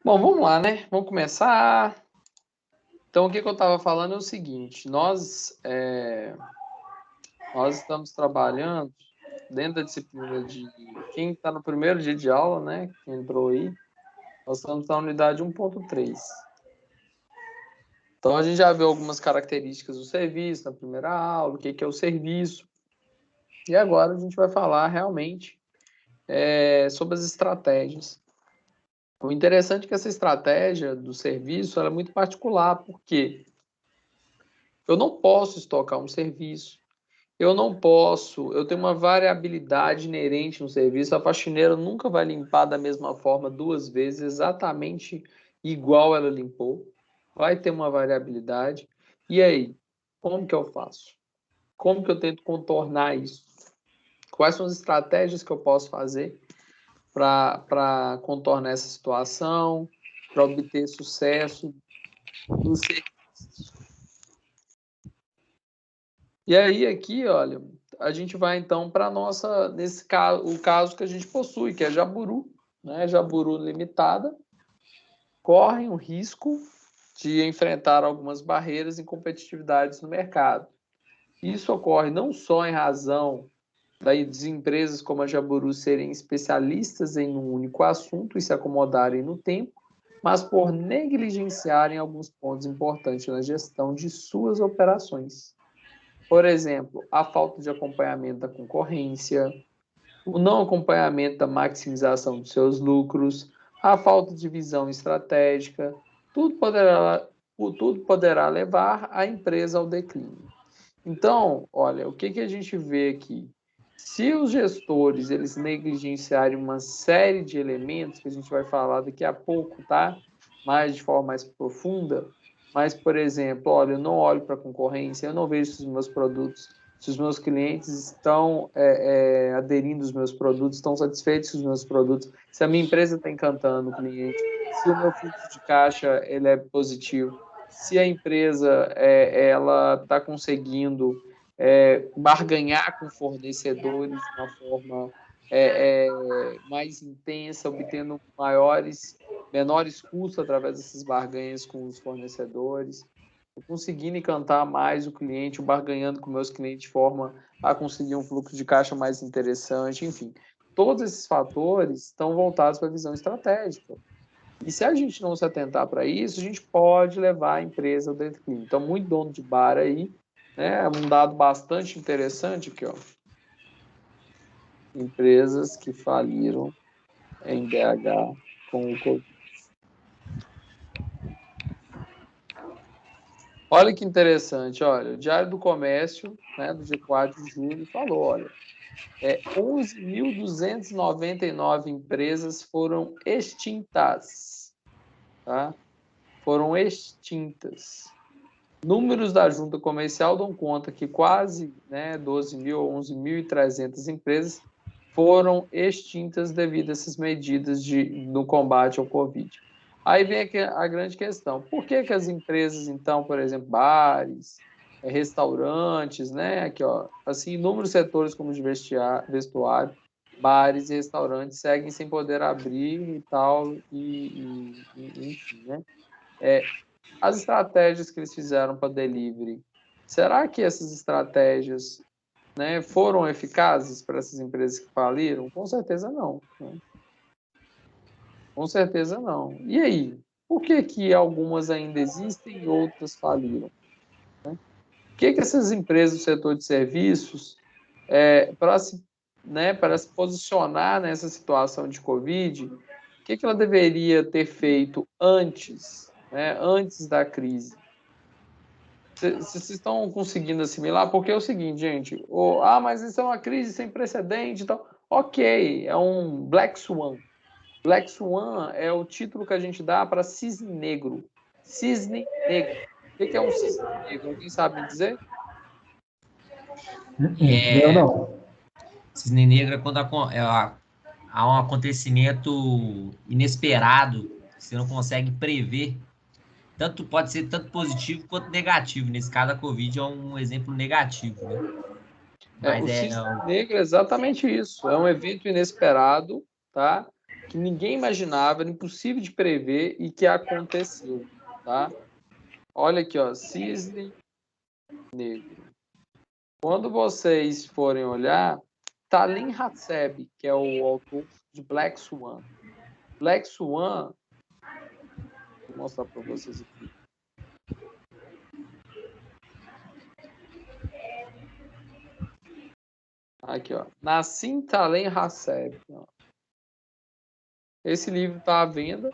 Bom, vamos lá, né? Vamos começar. Então, o que eu estava falando é o seguinte: nós estamos trabalhando dentro da disciplina de quem está no primeiro dia de aula, né? Quem entrou aí, nós estamos na unidade 1.3. Então, a gente já viu algumas características do serviço na primeira aula, o que é o serviço. E agora a gente vai falar realmente sobre as estratégias. O interessante é que essa estratégia do serviço ela é muito particular, porque eu não posso estocar um serviço, eu tenho uma variabilidade inerente no serviço, a faxineira nunca vai limpar da mesma forma duas vezes, exatamente igual ela limpou, vai ter uma variabilidade. E aí, como que eu faço? Como que eu tento contornar isso? Quais são as estratégias que eu posso fazer para contornar essa situação, para obter sucesso no serviço? E aí, aqui, olha, a gente vai então para nossa, nesse caso, o caso que a gente possui, que é Jaburu, né? Jaburu Limitada, corre o risco de enfrentar algumas barreiras e competitividades no mercado. Isso ocorre não só em razão das empresas como a Jaburu serem especialistas em um único assunto e se acomodarem no tempo, mas por negligenciarem alguns pontos importantes na gestão de suas operações. Por exemplo, a falta de acompanhamento da concorrência, o não acompanhamento da maximização de seus lucros, a falta de visão estratégica, tudo poderá levar a empresa ao declínio. Então, olha, o que a gente vê aqui? Se os gestores eles negligenciarem uma série de elementos que a gente vai falar daqui a pouco, tá? Mais de forma mais profunda, mas, por exemplo, olha, eu não olho para a concorrência, eu não vejo se os meus produtos, se os meus clientes estão aderindo aos meus produtos, estão satisfeitos com os meus produtos, se a minha empresa está encantando o cliente, se o meu fluxo de caixa ele é positivo, se a empresa ela está conseguindo barganhar com fornecedores de uma forma mais intensa, obtendo menores custos através dessas barganhas com os fornecedores, conseguindo encantar mais o cliente, barganhando com meus clientes de forma a conseguir um fluxo de caixa mais interessante, enfim. Todos esses fatores estão voltados para a visão estratégica. E se a gente não se atentar para isso, a gente pode levar a empresa ao declínio. Então, muito dono de bar aí, né? Um dado bastante interessante aqui, ó. Empresas que faliram em BH com o Covid. Olha que interessante, olha, o Diário do Comércio, né, do dia 4 de julho, falou, olha, 11.299 empresas foram extintas, tá? Foram extintas. Números da Junta Comercial dão conta que quase 12.000 ou 11.300 empresas foram extintas devido a essas medidas no combate ao Covid. Aí vem a grande questão. Por que as empresas, então, por exemplo, bares, restaurantes, né? Aqui, ó, assim, inúmeros setores como de vestuário, bares e restaurantes seguem sem poder abrir e tal, enfim, né? As estratégias que eles fizeram para delivery, será que essas estratégias foram eficazes para essas empresas que faliram? Com certeza não. Né? Com certeza não. E aí? Por que algumas ainda existem e outras faliram? Né? O que essas empresas do setor de serviços, para se posicionar nessa situação de Covid, o que ela deveria ter feito antes, antes da crise? Vocês estão conseguindo assimilar? Porque é o seguinte, gente. Mas isso é uma crise sem precedente e tal. Ok, é um Black Swan. Black Swan é o título que a gente dá para cisne negro. Cisne negro. O que é um cisne negro? Alguém sabe me dizer? Eu não. Cisne negro é quando há um acontecimento inesperado que você não consegue prever. Pode ser tanto positivo quanto negativo. Nesse caso, a Covid é um exemplo negativo, né? Mas O cisne negro é exatamente isso. É um evento inesperado, tá? que ninguém imaginava, era impossível de prever e que aconteceu, tá? Olha aqui, ó, cisne negro. Quando vocês forem olhar, Talim Hatshep, que é o autor de Black Swan. Black Swan, vou mostrar para vocês aqui. Aqui, ó. Nassim Talem Hatshep. Esse livro está à venda.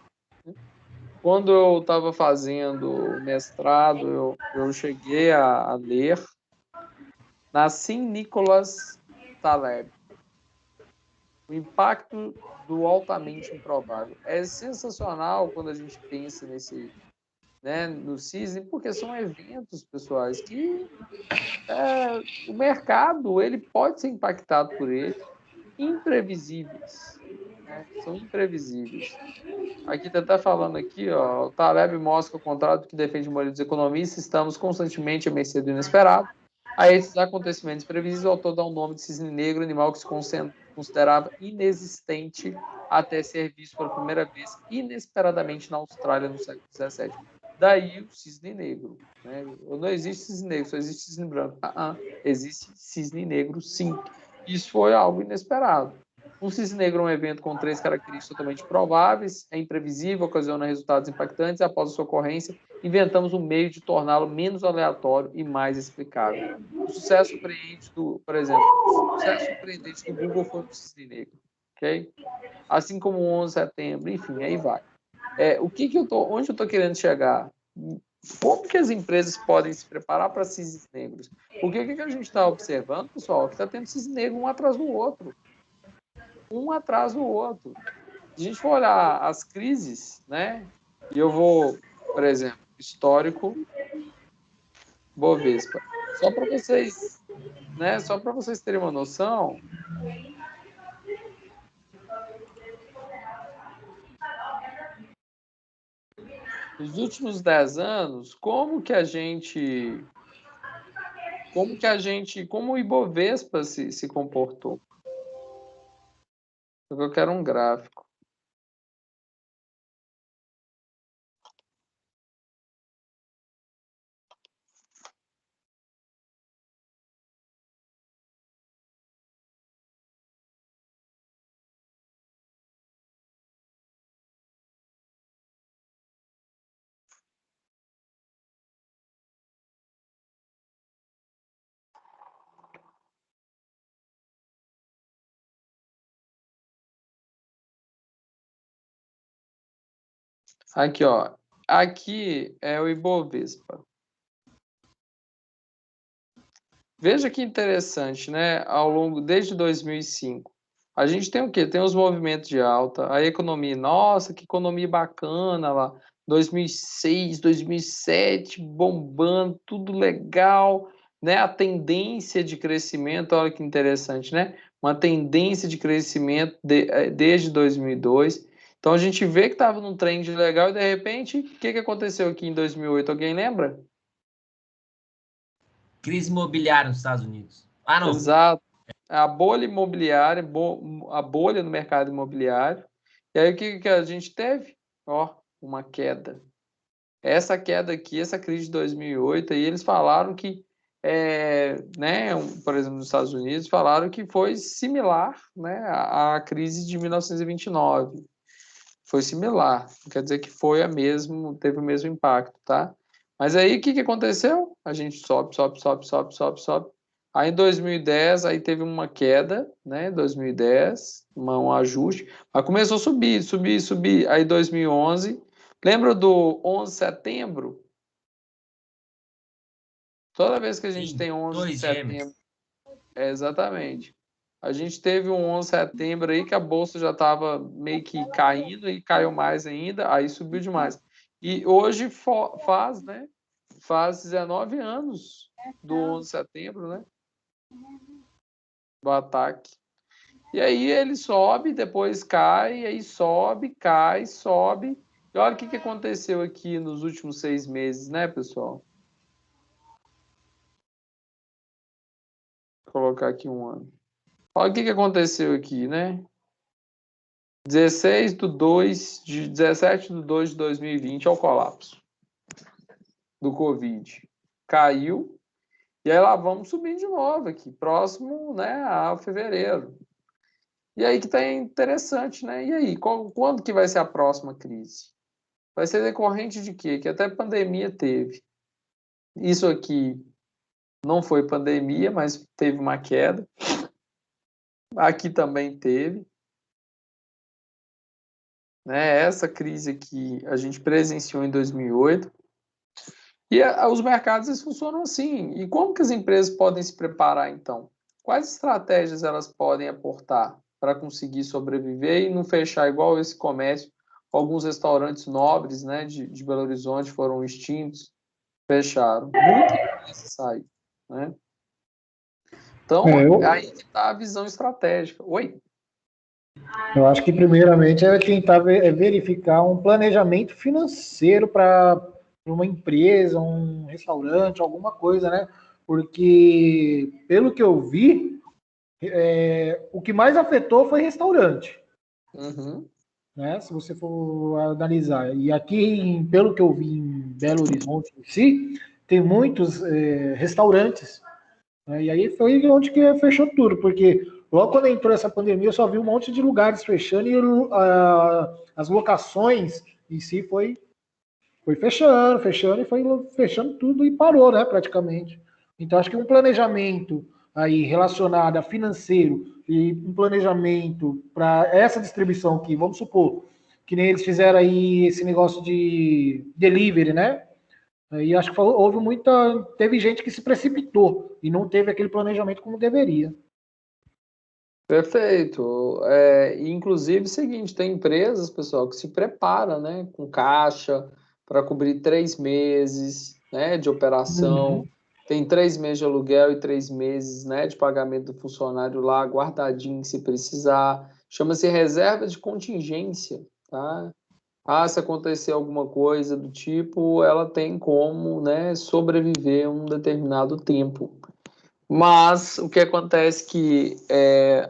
Quando eu estava fazendo o mestrado, eu cheguei a ler Nassim Nicholas Taleb. O impacto do altamente improvável. É sensacional quando a gente pensa nesse, né, no cisne, porque são eventos pessoais que o mercado ele pode ser impactado por ele, imprevisíveis, né? São imprevisíveis. Aqui está falando aqui, ó, o Taleb mostra o contrário do que defende a maioria dos economistas, estamos constantemente à mercê do inesperado. A esses acontecimentos previsíveis, o autor dá o nome de cisne negro, animal que se considerava inexistente até ser visto pela primeira vez inesperadamente na Austrália no século XVII. Daí o cisne negro. Né? Não existe cisne negro, só existe cisne branco. Existe cisne negro, sim. Isso foi algo inesperado. Um cisne negro é um evento com 3 características totalmente prováveis, é imprevisível, ocasiona resultados impactantes. Após a sua ocorrência, inventamos um meio de torná-lo menos aleatório e mais explicável. O sucesso surpreendente por exemplo, o sucesso surpreendente do Google foi o cisne negro, ok? Assim como o 11 de setembro, enfim, aí vai. Onde eu estou querendo chegar? Como que as empresas podem se preparar para cisnes negros? Porque o que a gente está observando, pessoal, é que está tendo cisne negro um atrás do outro. Um atrás do outro. Se a gente for olhar as crises, né? E eu vou, por exemplo, histórico Bovespa. Só para vocês, né? Só para vocês terem uma noção, nos últimos 10 anos, como o Ibovespa se comportou? Eu quero um gráfico. Aqui, ó. Aqui é o Ibovespa. Veja que interessante, né? Desde 2005, a gente tem o quê? Tem os movimentos de alta, a economia, nossa, que economia bacana lá, 2006, 2007, bombando, tudo legal, né? A tendência de crescimento, olha que interessante, né? Uma tendência de crescimento desde 2002. Então a gente vê que estava num trend legal e de repente, o que aconteceu aqui em 2008? Alguém lembra? Crise imobiliária nos Estados Unidos. Ah, não. Exato. A bolha imobiliária, a bolha no mercado imobiliário. E aí o que a gente teve? Ó, uma queda. Essa queda aqui, essa crise de 2008, aí eles falaram que, né, por exemplo, nos Estados Unidos, falaram que foi similar, né, à crise de 1929. Foi similar, não quer dizer que teve o mesmo impacto, tá? Mas aí o que aconteceu? A gente sobe, sobe, sobe, sobe, sobe, sobe. Aí em 2010, aí teve uma queda, né? 2010, um ajuste, mas começou a subir, subir, subir. Aí 2011, lembra do 11 de setembro? Toda vez que a gente Sim, tem 11 de dois gêmeos. setembro, exatamente. A gente teve um 11 de setembro aí que a bolsa já estava meio que caindo e caiu mais ainda, aí subiu demais. E hoje né? Faz 19 anos do 11 de setembro, né? Do ataque. E aí ele sobe, depois cai, e aí sobe, cai, sobe. E olha o que aconteceu aqui nos últimos 6 meses, né, pessoal? Vou colocar aqui um ano. Olha o que aconteceu aqui, né? 17 de 2 de 2020 é o colapso do Covid. Caiu, e aí lá vamos subir de novo aqui, próximo, né, a fevereiro. E aí que tá interessante, né? E aí, quando que vai ser a próxima crise? Vai ser decorrente de quê? Que até pandemia teve. Isso aqui não foi pandemia, mas teve uma queda. Aqui também teve. Né? Essa crise aqui a gente presenciou em 2008. E os mercados eles funcionam assim. E como que as empresas podem se preparar, então? Quais estratégias elas podem aportar para conseguir sobreviver e não fechar igual esse comércio? Alguns restaurantes nobres, né, de Belo Horizonte foram extintos, fecharam. Muita empresa saiu, né? Então, Eu, aí que está a visão estratégica. Oi? eu acho que primeiramente é tentar verificar um planejamento financeiro para uma empresa, um restaurante, alguma coisa, né? Porque, pelo que eu vi, o que mais afetou foi restaurante, Uhum. né? Se você for analisar. E aqui, pelo que eu vi em Belo Horizonte em si, tem muitos restaurantes, né? E aí foi onde que fechou tudo, porque logo quando entrou essa pandemia, eu só vi um monte de lugares fechando e as locações em si foi fechando e foi fechando tudo e parou, né, praticamente. Então, acho que um planejamento aí relacionado a financeiro e um planejamento para essa distribuição que, vamos supor, que nem eles fizeram aí esse negócio de delivery, né? E acho que houve teve gente que se precipitou e não teve aquele planejamento como deveria. Perfeito. Inclusive, é o seguinte, tem empresas, pessoal, que se preparam, né, com caixa para cobrir 3 meses, né, de operação. Uhum. Tem 3 meses de aluguel e 3 meses, né, de pagamento do funcionário lá, guardadinho se precisar. Chama-se reserva de contingência, tá? Ah, se acontecer alguma coisa do tipo, ela tem como, né, sobreviver um determinado tempo. Mas o que acontece é que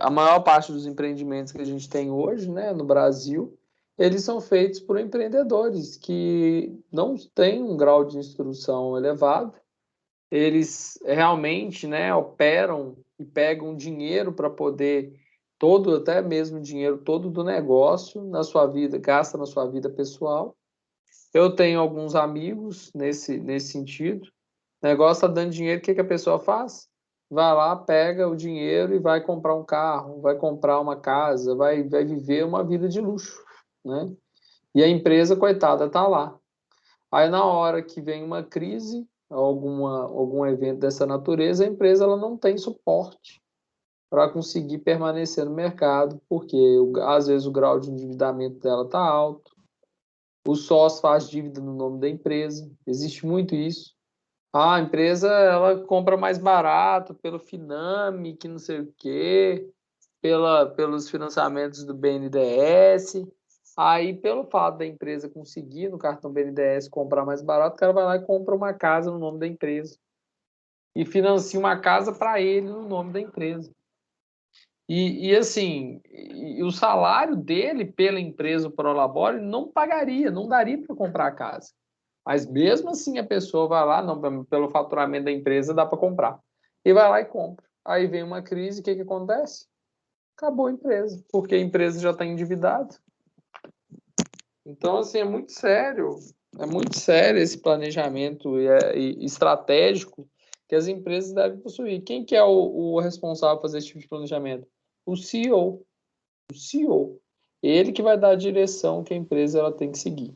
a maior parte dos empreendimentos que a gente tem hoje, né, no Brasil, eles são feitos por empreendedores que não têm um grau de instrução elevado, eles realmente, né, operam e pegam dinheiro para poder todo, até mesmo dinheiro todo do negócio na sua vida, gasta na sua vida pessoal. Eu tenho alguns amigos nesse sentido. O negócio está dando dinheiro, o que a pessoa faz? Vai lá, pega o dinheiro e vai comprar um carro, vai comprar uma casa, vai viver uma vida de luxo, né? E a empresa, coitada, está lá. Aí, na hora que vem uma crise, algum evento dessa natureza, a empresa ela não tem suporte para conseguir permanecer no mercado, porque às vezes o grau de endividamento dela está alto, o sócio faz dívida no nome da empresa, existe muito isso. A empresa ela compra mais barato pelo Finame, que não sei o quê, pelos financiamentos do BNDES. Aí, pelo fato da empresa conseguir no cartão BNDES comprar mais barato, o cara vai lá e compra uma casa no nome da empresa. E financia uma casa para ele no nome da empresa. Assim, o salário dele pela empresa Prolabore não pagaria, não daria para comprar a casa. Mas mesmo assim a pessoa vai lá, não, pelo faturamento da empresa dá para comprar. E vai lá e compra. Aí vem uma crise, o que acontece? Acabou a empresa, porque a empresa já está endividada. Então, assim, é muito sério esse planejamento estratégico que as empresas devem possuir. Quem que é o responsável por fazer esse tipo de planejamento? O CEO. O CEO. Ele que vai dar a direção que a empresa ela tem que seguir.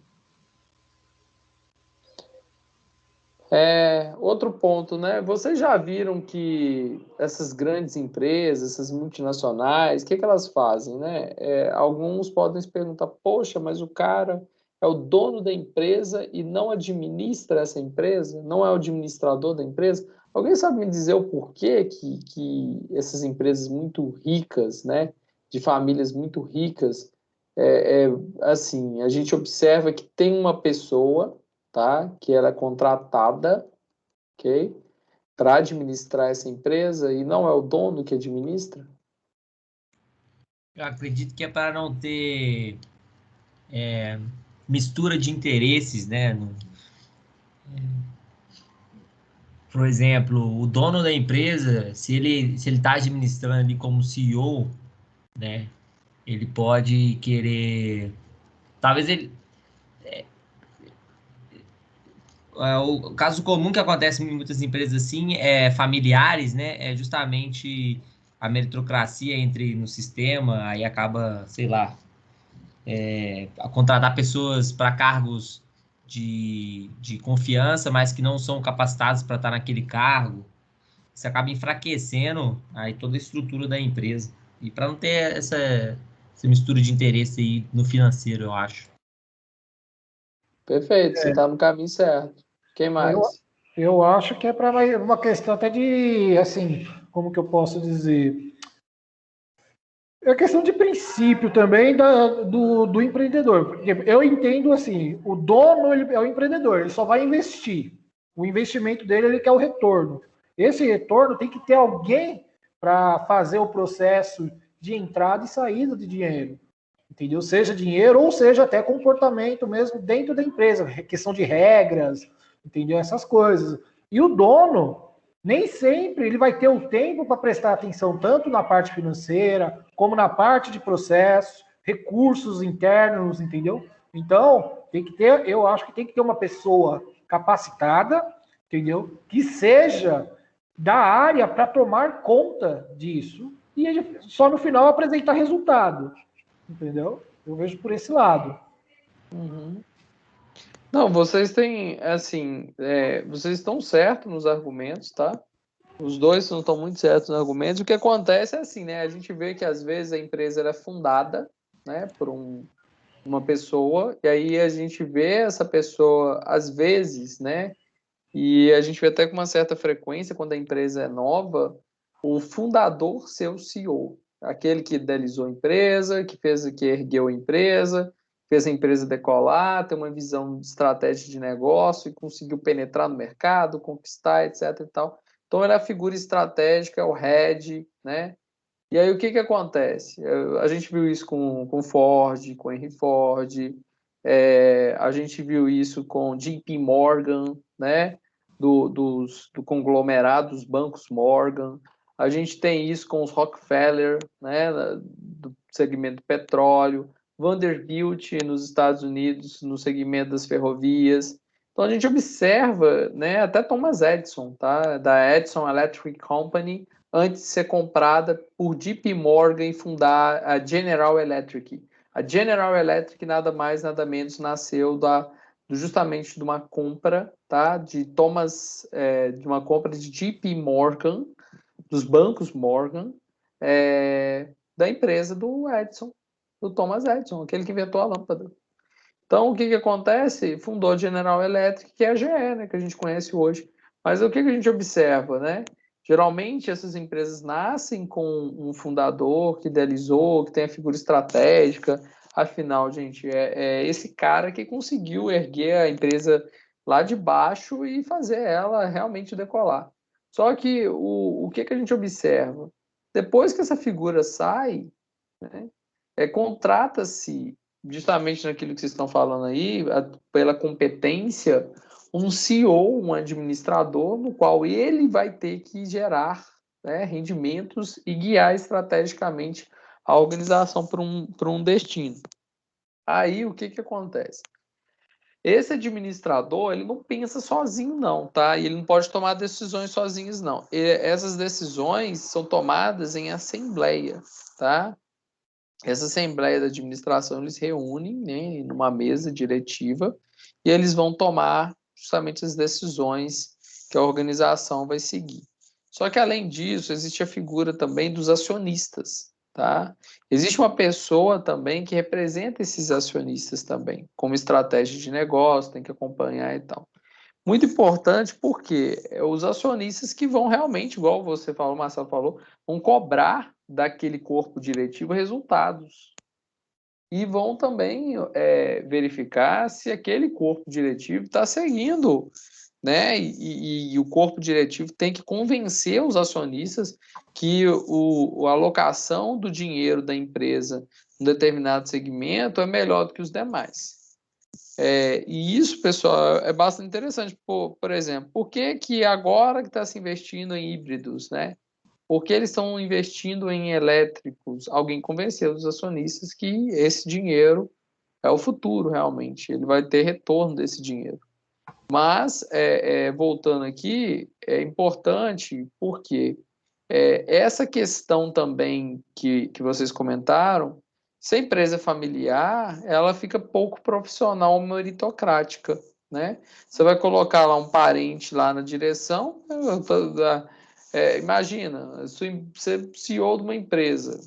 Outro ponto, né? Vocês já viram que essas grandes empresas, essas multinacionais, o que elas fazem, né? Alguns podem se perguntar, poxa, mas o cara é o dono da empresa e não administra essa empresa? Não é o administrador da empresa? Alguém sabe me dizer o porquê que essas empresas muito ricas, né? De famílias muito ricas, assim, a gente observa que tem uma pessoa, tá? Que ela é contratada, ok? Para administrar essa empresa e não é o dono que administra? Eu acredito que é para não ter mistura de interesses, né? Por exemplo, o dono da empresa, se ele está administrando ali como CEO, né? Ele pode querer, talvez ele, o caso comum que acontece em muitas empresas assim é familiares, né? É justamente a meritocracia entre no sistema, aí acaba, sei lá, a contratar pessoas para cargos de confiança, mas que não são capacitados para estar naquele cargo. Isso acaba enfraquecendo aí toda a estrutura da empresa. E para não ter essa mistura de interesse aí no financeiro, eu acho. Perfeito, você está no caminho certo. Quem Eu, mais? eu acho que é para uma questão até de, assim, como que eu posso dizer? É questão de princípio também do empreendedor. Porque eu entendo assim, o dono ele é o empreendedor, ele só vai investir. O investimento dele ele quer o retorno. Esse retorno tem que ter alguém para fazer o processo de entrada e saída de dinheiro. Entendeu? Seja dinheiro ou seja até comportamento mesmo dentro da empresa, questão de regras, entendeu? Essas coisas. E o dono, nem sempre ele vai ter o tempo para prestar atenção tanto na parte financeira, como na parte de processos, recursos internos, entendeu? Então, tem que ter, eu acho que tem que ter uma pessoa capacitada, entendeu? Que seja da área para tomar conta disso e ele só no final apresentar resultado, entendeu? Eu vejo por esse lado. Uhum. Não, vocês têm, assim, vocês estão certos nos argumentos, tá? Os dois não estão muito certos nos argumentos. O que acontece é assim, né? A gente vê que às vezes a empresa era fundada, né, por uma pessoa, e aí a gente vê essa pessoa, às vezes, né? E a gente vê até com uma certa frequência, quando a empresa é nova, o fundador ser o CEO. Aquele que idealizou a empresa, que ergueu a empresa, fez a empresa decolar, tem uma visão de estratégia de negócio e conseguiu penetrar no mercado, conquistar, etc. e tal. Então, ele é a figura estratégica, é o head, né? E aí, o que que acontece? A gente viu isso com Ford, com Henry Ford, a gente viu isso com JP Morgan, né? Do conglomerado dos bancos Morgan. A gente tem isso com os Rockefeller, né? Do segmento do petróleo. Vanderbilt nos Estados Unidos, no segmento das ferrovias. Então, a gente observa, né? Até Thomas Edison, tá? Da Edison Electric Company, antes de ser comprada por JP Morgan e fundar a General Electric. A General Electric nada mais, nada menos nasceu justamente de uma compra, tá? De uma compra de JP Morgan, dos bancos Morgan, da empresa do Edison, do Thomas Edison, aquele que inventou a lâmpada. Então, o que que acontece? Fundou a General Electric, que é a GE, né, que a gente conhece hoje. Mas o que que a gente observa, né? Geralmente, essas empresas nascem com um fundador que idealizou, que tem a figura estratégica. Afinal, gente, é esse cara que conseguiu erguer a empresa lá de baixo e fazer ela realmente decolar. Só que o que que a gente observa? Depois que essa figura sai, né, contrata-se, justamente naquilo que vocês estão falando aí, pela competência, um CEO, um administrador, no qual ele vai ter que gerar, né, rendimentos e guiar estrategicamente a organização para um destino. Aí o que que acontece? Esse administrador, ele não pensa sozinho, não, tá? E ele não pode tomar decisões sozinhos, não. Essas decisões são tomadas em assembleia, tá? Essa assembleia da administração, eles reúnem, né, numa mesa diretiva e eles vão tomar justamente as decisões que a organização vai seguir. Só que, além disso, existe a figura também dos acionistas, tá? Existe uma pessoa também que representa esses acionistas também, como estratégia de negócio, tem que acompanhar e tal. Muito importante porque os acionistas que vão realmente, igual você falou, o Marcelo falou, vão cobrar daquele corpo diretivo resultados. E vão também verificar se aquele corpo diretivo está seguindo né? E o corpo diretivo tem que convencer os acionistas que a alocação do dinheiro da empresa em determinado segmento é melhor do que os demais. E isso, pessoal, é bastante interessante. Por exemplo, por que agora que está se investindo em híbridos, né? Por que eles estão investindo em elétricos? Alguém convenceu os acionistas que esse dinheiro é o futuro, realmente. Ele vai ter retorno desse dinheiro. Mas, voltando aqui, é importante porque essa questão também que vocês comentaram, se a empresa é familiar, ela fica pouco profissional, meritocrática, né? Você vai colocar lá um parente lá na direção, imagina, você é CEO de uma empresa,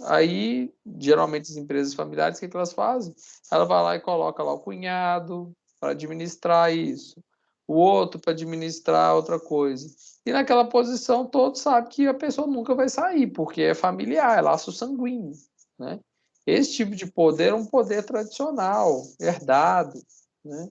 aí, geralmente as empresas familiares, o que elas fazem? Ela vai lá e coloca lá o cunhado para administrar isso, o outro para administrar outra coisa. E naquela posição, todos sabem que a pessoa nunca vai sair, porque é familiar, é laço sanguíneo, né? Esse tipo de poder é um poder tradicional, herdado, né?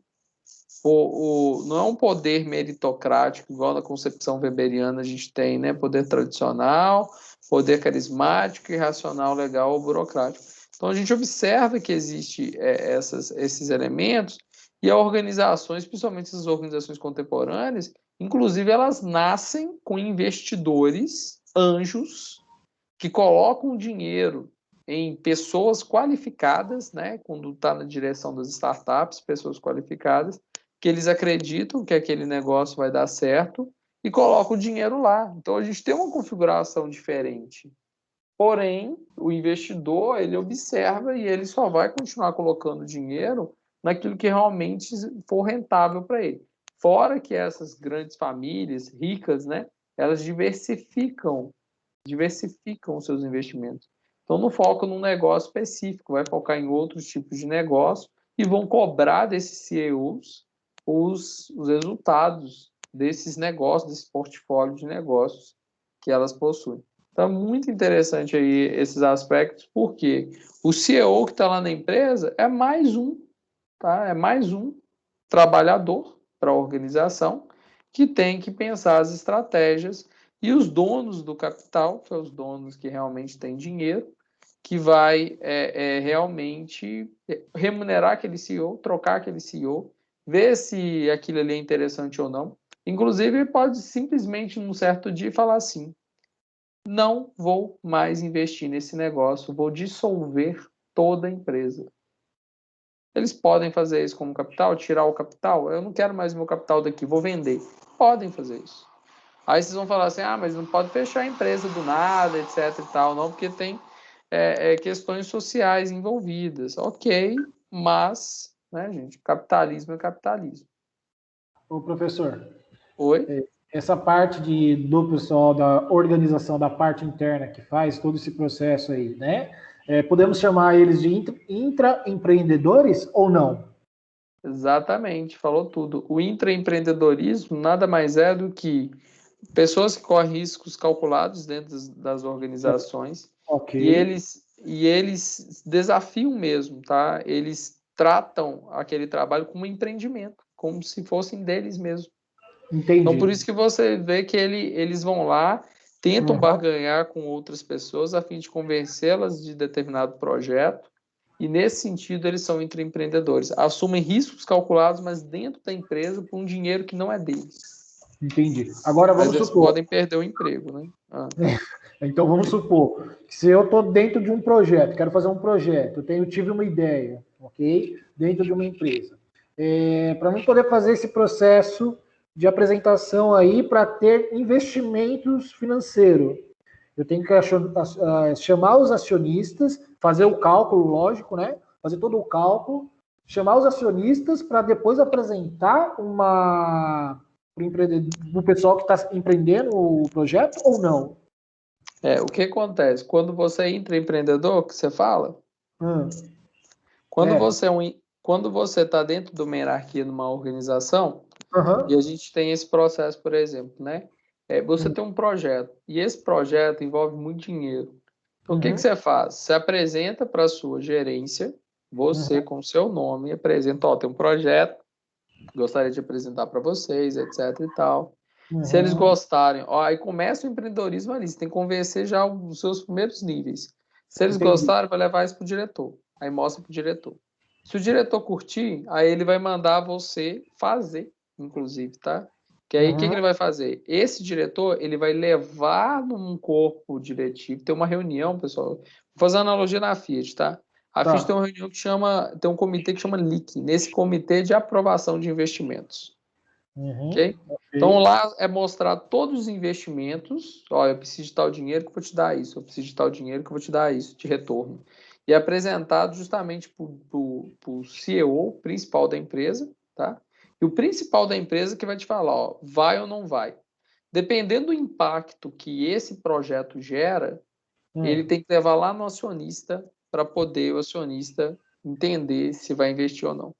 Não é um poder meritocrático, igual na concepção weberiana a gente tem, né? Poder tradicional, poder carismático, irracional, legal ou burocrático. Então a gente observa que existe esses elementos e as organizações, principalmente as organizações contemporâneas, inclusive elas nascem com investidores, anjos, que colocam dinheiro em pessoas qualificadas, né? Quando está na direção das startups, pessoas qualificadas, que eles acreditam que aquele negócio vai dar certo e colocam o dinheiro lá. Então a gente tem uma configuração diferente. Porém, o investidor, ele observa e ele só vai continuar colocando dinheiro naquilo que realmente for rentável para ele. Fora que essas grandes famílias ricas, né, elas diversificam os seus investimentos. Então, não foca num negócio específico, vai focar em outros tipos de negócio e vão cobrar desses CEOs os resultados desses negócios, desse portfólio de negócios que elas possuem. Então, é muito interessante aí esses aspectos, porque o CEO que está lá na empresa é mais um, tá? É mais um trabalhador para a organização que tem que pensar as estratégias e os donos do capital, que são os donos que realmente têm dinheiro, que vai realmente remunerar aquele CEO, trocar aquele CEO, ver se aquilo ali é interessante ou não. Inclusive, ele pode simplesmente, num certo dia, falar assim: não vou mais investir nesse negócio, vou dissolver toda a empresa. Eles podem fazer isso como capital, tirar o capital. Eu não quero mais meu capital daqui, vou vender. Podem fazer isso. Aí vocês vão falar assim, mas não pode fechar a empresa do nada, etc e tal, não, porque tem questões sociais envolvidas. Ok, mas, né, gente, capitalismo é capitalismo. Ô, professor, Oi? essa parte do pessoal da organização, da parte interna que faz todo esse processo aí, né? Podemos chamar eles de intraempreendedores ou não? Exatamente, falou tudo. O intraempreendedorismo nada mais é do que pessoas que correm riscos calculados dentro das organizações Ok. e eles desafiam mesmo, tá? Eles tratam aquele trabalho como um empreendimento, como se fossem deles mesmo. Entendi. Então, por isso que você vê que eles vão lá, tentam barganhar com outras pessoas a fim de convencê-las de determinado projeto, e nesse sentido eles são intraempreendedores. Assumem riscos calculados, mas dentro da empresa, por um dinheiro que não é deles. Entendi. Agora Mas vamos eles supor. podem perder o emprego, né? Então vamos supor que se eu estou dentro de um projeto, quero fazer um projeto, tive uma ideia, ok? Dentro de uma empresa. Para mim poder fazer esse processo de apresentação aí para ter investimentos financeiros, eu tenho que chamar os acionistas, fazer o cálculo, lógico, né? Fazer todo o cálculo, chamar os acionistas para depois apresentar o pessoal que está empreendendo o projeto ou não? O que acontece? Quando você é intraempreendedor, que você fala, quando você está dentro de uma hierarquia numa organização, e a gente tem esse processo, por exemplo, né? Você tem um projeto, e esse projeto envolve muito dinheiro. Então, o que você faz? Você apresenta para a sua gerência, você com o seu nome, apresenta, tem um projeto gostaria de apresentar para vocês, etc e tal. Uhum. Se eles gostarem, ó, aí começa o empreendedorismo ali, você tem que convencer já os seus primeiros níveis. Se eles Entendi. gostarem, vai levar isso para o diretor. Aí mostra para o diretor. Se o diretor curtir, aí ele vai mandar você fazer, inclusive, tá? Que aí o que Uhum. ele vai fazer? Esse diretor, ele vai levar num corpo diretivo, tem uma reunião, pessoal. Vou fazer uma analogia na Fiat, tá? A Tá. Fiat tem uma reunião que tem um comitê que chama LIC, nesse comitê de aprovação de investimentos. Uhum. Ok? Então lá é mostrar todos os investimentos. Ó, eu preciso de tal dinheiro que eu vou te dar isso, eu preciso de tal dinheiro que eu vou te dar isso, de retorno. E é apresentado justamente para o CEO principal da empresa, tá? E o principal da empresa que vai te falar, ó, vai ou não vai. Dependendo do impacto que esse projeto gera, ele tem que levar lá no acionista para poder o acionista entender se vai investir ou não.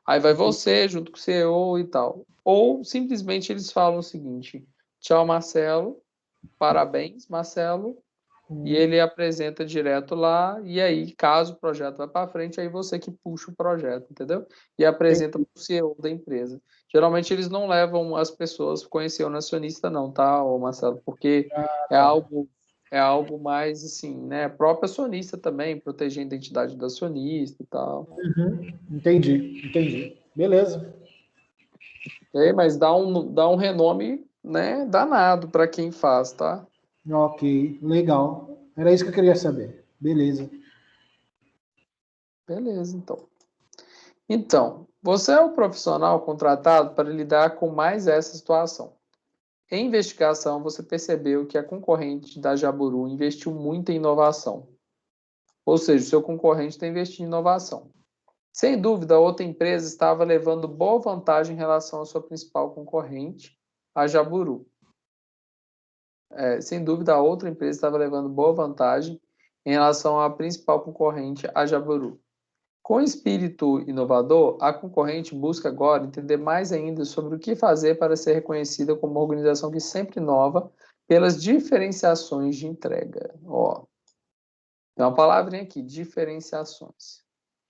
Aí vai você, junto com o CEO e tal. Ou simplesmente eles falam o seguinte: tchau, Marcelo, parabéns, Marcelo. E ele apresenta direto lá, e aí, caso o projeto vá para frente, aí você que puxa o projeto, entendeu? E apresenta para o CEO da empresa. Geralmente eles não levam as pessoas para conhecer o acionista, não, tá, ô Marcelo? Porque é algo mais assim, né? Próprio acionista também, proteger a identidade do acionista e tal. Entendi. Beleza. Ok? Mas dá um renome, né, danado para quem faz, tá? Ok, legal. Era isso que eu queria saber. Beleza. Beleza, então. Então, você é o profissional contratado para lidar com mais essa situação. Em investigação, você percebeu que a concorrente da Jaburu investiu muito em inovação. Ou seja, o seu concorrente está investindo em inovação. Sem dúvida, a outra empresa estava levando boa vantagem em relação à sua principal concorrente, a Jaburu. Sem dúvida, a outra empresa estava levando boa vantagem em relação à principal concorrente, a Jaburu. Com espírito inovador, a concorrente busca agora entender mais ainda sobre o que fazer para ser reconhecida como uma organização que sempre inova pelas diferenciações de entrega. Ó, tem uma palavrinha aqui, diferenciações.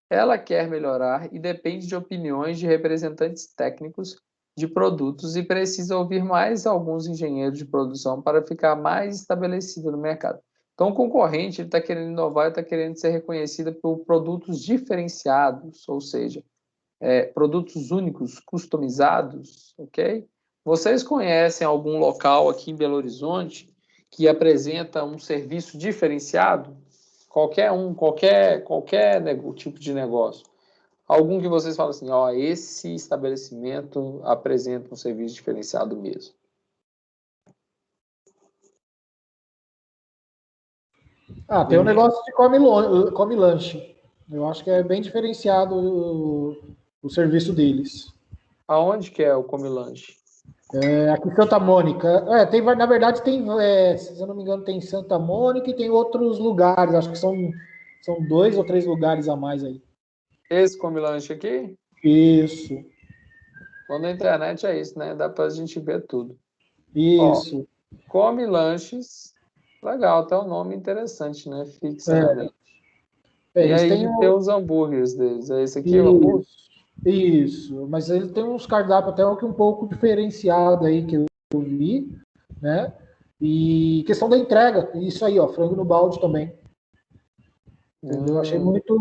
Ela quer melhorar e depende de opiniões de representantes técnicos de produtos e precisa ouvir mais alguns engenheiros de produção para ficar mais estabelecida no mercado. Então, o concorrente está querendo inovar e está querendo ser reconhecido por produtos diferenciados, ou seja, produtos únicos, customizados, ok? Vocês conhecem algum local aqui em Belo Horizonte que apresenta um serviço diferenciado? Qualquer tipo de negócio. Algum que vocês falam assim, ó, esse estabelecimento apresenta um serviço diferenciado mesmo. Tem um negócio de come lanche. Eu acho que é bem diferenciado o serviço deles. Aonde que é o Come Lanche? Aqui em Santa Mônica. Na verdade, tem, se eu não me engano, tem Santa Mônica e tem outros lugares. Acho que são 2 ou 3 lugares a mais aí. Esse Come Lanche aqui? Isso. Bom, na internet é isso, né? Dá pra gente ver tudo. Isso. Ó, Come Lanches. Legal, até um nome interessante, né? Fixa na mente. E aí tem os hambúrgueres deles. É esse aqui, o hambúrguer? Isso. Mas ele tem uns cardápios até um pouco diferenciado aí que eu vi, né? E questão da entrega, isso aí, ó, frango no balde também. Entendeu? Achei muito,